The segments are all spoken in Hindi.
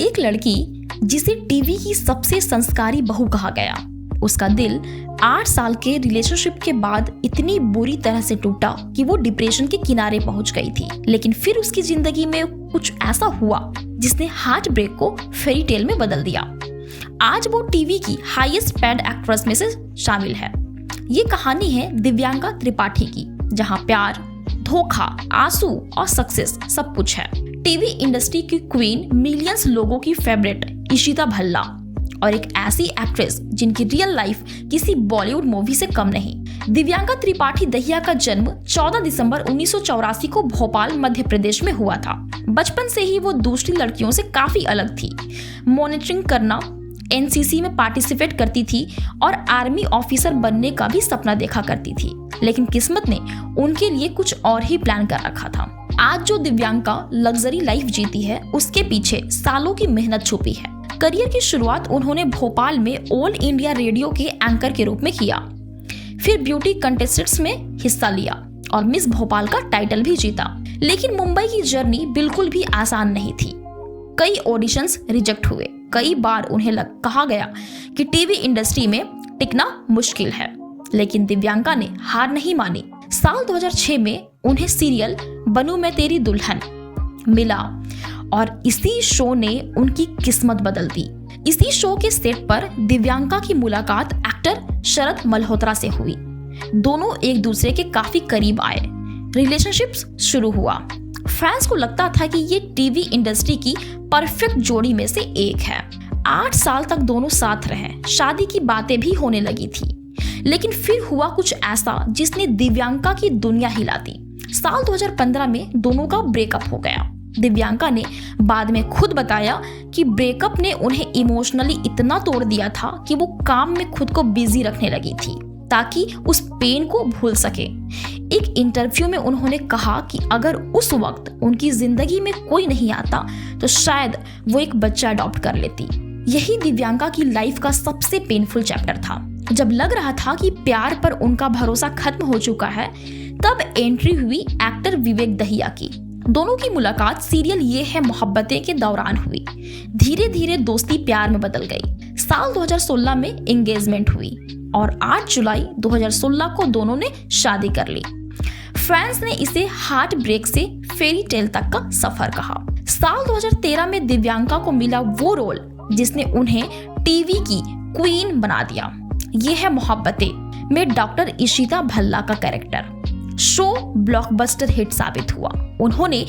एक लड़की जिसे टीवी की सबसे संस्कारी बहू कहा गया, उसका दिल 8 साल के रिलेशनशिप के बाद इतनी बुरी तरह से टूटा कि वो डिप्रेशन के किनारे पहुंच गई थी। लेकिन फिर उसकी जिंदगी में कुछ ऐसा हुआ जिसने हार्ट ब्रेक को फेरी टेल में बदल दिया। आज वो टीवी की हाईएस्ट पेड एक्ट्रेस में से शामिल है। ये कहानी है दिव्यांका त्रिपाठी की, जहां प्यार, धोखा, आंसू और सक्सेस सब कुछ है। टीवी इंडस्ट्री की क्वीन, मिलियंस लोगों की फेवरेट इशिता भल्ला, और एक ऐसी एक्ट्रेस जिनकी रियल लाइफ किसी बॉलीवुड मूवी से कम नहीं। दिव्यांका त्रिपाठी दहिया का जन्म 14 दिसंबर 1984 को भोपाल, मध्य प्रदेश में हुआ था। बचपन से ही वो दूसरी लड़कियों से काफी अलग थी। मॉनिटरिंग करना, एनसीसी में पार्टिसिपेट करती थी और आर्मी ऑफिसर बनने का भी सपना देखा करती थी। लेकिन किस्मत ने उनके लिए कुछ और ही प्लान कर रखा था। आज जो दिव्यांका लग्जरी लाइफ जीती है, उसके पीछे सालों की मेहनत छुपी है। करियर की शुरुआत उन्होंने भोपाल में ऑल इंडिया रेडियो के एंकर के रूप में किया। फिर ब्यूटी कंटेस्टेंट्स में हिस्सा लिया और मिस भोपाल का टाइटल भी जीता। लेकिन मुंबई की जर्नी बिल्कुल भी आसान नहीं थी। कई ऑडिशंस रिजेक्ट हुए। कई बार उन्हें कहा गया कि टीवी इंडस्ट्री में टिकना मुश्किल है। लेकिन दिव्यांका ने हार नहीं मानी। साल 2006 में उन्हें सीरियल बनूं मैं तेरी दुल्हन मिला और इसी शो ने उनकी किस्मत बदल दी। इसी शो के सेट पर दिव्यांका की मुलाकात एक्टर शरद मल्होत्रा से हुई। दोनों एक दूसरे के काफी करीब आए। रिलेशनशिप शुरू हुआ। फैंस को लगता था कि ये टीवी इंडस्ट्री की परफेक्ट जोड़ी में से एक है। 8 साल तक दोनों साथ रहे। शादी की बातें भी होने लगी थी। लेकिन फिर हुआ कुछ ऐसा जिसने दिव्यांका की दुनिया हिला दी। साल 2015 में दोनों का ब्रेकअप हो गया। दिव्यांका ने बाद में खुद बताया कि ब्रेकअप ने उन्हें इमोशनली इतना तोड़ दिया था कि वो काम में खुद को बिजी रखने लगी थी ताकि उस पेन को भूल सके। एक इंटरव्यू में उन्होंने कहा कि अगर उस वक्त उनकी जिंदगी में कोई नहीं आता तो शायद वो एक बच्चा अडॉप्ट कर लेती। यही दिव्यांका की लाइफ का सबसे पेनफुल चैप्टर था। जब लग रहा था कि प्यार पर उनका भरोसा खत्म हो चुका है, तब एंट्री हुई एक्टर विवेक दहिया की। दोनों की मुलाकात सीरियल ये है मोहब्बतें के दौरान हुई। धीरे धीरे दोस्ती प्यार में बदल गई। साल 2016 में एंगेजमेंट हुई और 8 जुलाई 2016 को दोनों ने शादी कर ली। फैंस ने इसे हार्ट ब्रेक से फेरी टेल तक का सफर कहा। साल 2013 में दिव्यांका को मिला वो रोल जिसने उन्हें टीवी की क्वीन बना दिया। ये है मोहब्बतें में डॉक्टर इशिता भल्ला का कैरेक्टर। शो ब्लॉकबस्टर हिट साबित हुआ। उन्होंने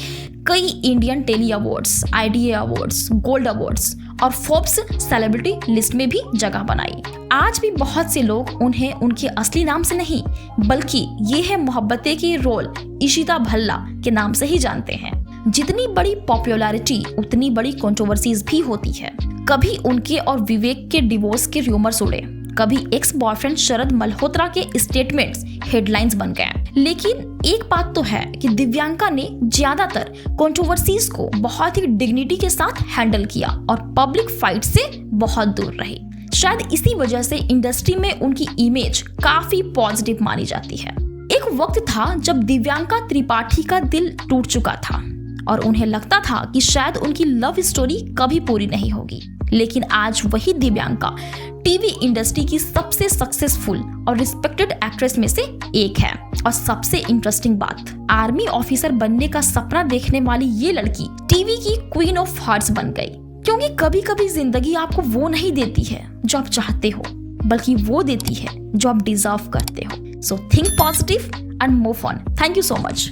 कई Indian Telly awards, IDA awards, gold awards और फोर्ब्स सेलिब्रिटी लिस्ट में भी जगह बनाई। आज भी बहुत से लोग उन्हें उनके असली नाम से नहीं बल्कि ये है मोहब्बतें के रोल इशिता भल्ला के नाम से ही जानते हैं। जितनी बड़ी पॉपुलैरिटी उतनी बड़ी कंट्रोवर्सीज भी होती है। कभी उनके और विवेक के डिवोर्स के रूमर्स उड़े, कभी एक्स बॉयफ्रेंड शरद मल्होत्रा के स्टेटमेंट्स हेडलाइंस बन गए। लेकिन एक बात तो है कि दिव्यांका ने ज्यादातर कंट्रोवर्सीज को बहुत ही डिग्निटी के साथ हैंडल किया और पब्लिक फाइट से बहुत दूर रही। शायद इसी वजह से इंडस्ट्री में उनकी इमेज काफी पॉजिटिव मानी जाती है। एक वक्त था जब दिव्यांका त्रिपाठी का दिल टूट चुका था और उन्हें लगता था कि शायद उनकी लव स्टोरी कभी पूरी नहीं होगी। लेकिन आज वही दिव्यांका टीवी इंडस्ट्री की सबसे सक्सेसफुल और रिस्पेक्टेड एक्ट्रेस में से एक है। और सबसे इंटरेस्टिंग बात, आर्मी ऑफिसर बनने का सपना देखने वाली ये लड़की टीवी की क्वीन ऑफ हार्ट्स बन गई। क्योंकि कभी कभी जिंदगी आपको वो नहीं देती है जो आप चाहते हो, बल्कि वो देती है जो आप डिजर्व करते हो। So think positive and move on. Thank you so much.